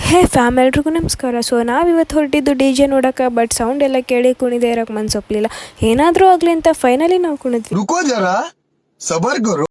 ಹೇ fam ಎಲ್ರಿಗೂ ನಮಸ್ಕಾರ. So ನಾವಿವತ್ತು ಹೊರಟಿದ್ದು ಡಿ ಜೆ ನೋಡೋಕೆ. ಬಟ್ ಸೌಂಡ್ ಎಲ್ಲ ಕೇಳಿ ಕುಣಿದೇ ಇರೋಕೆ ಮನ್ಸೊಪ್ಪಲಿಲ್ಲ. ಏನಾದರೂ ಆಗಲಿ ಅಂತ ಫೈನಲಿ ನಾವು ಕುಣಿದ್ವಿ. रुको जरा सबर करो.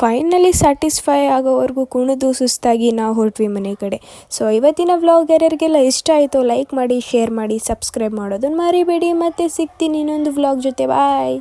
ಫೈನಲಿ ಸ್ಯಾಟಿಸ್ಫೈ ಆಗೋವರೆಗೂ ಕುಣಿದು ಸುಸ್ತಾಗಿ ನಾವು ಹೊರಟ್ವಿ ಮನೆ ಕಡೆ. ಸೊ ಇವತ್ತಿನ ವ್ಲಾಗ್ ಯಾರ್ಯಾರಿಗೆಲ್ಲ ಇಷ್ಟ ಆಯಿತು ಲೈಕ್ ಮಾಡಿ, ಶೇರ್ ಮಾಡಿ, ಸಬ್ಸ್ಕ್ರೈಬ್ ಮಾಡೋದನ್ನು ಮರಿಬೇಡಿ. ಮತ್ತೆ ಸಿಗ್ತೀನಿ ಇನ್ನೊಂದು ವ್ಲಾಗ್ ಜೊತೆ. ಬಾಯ್.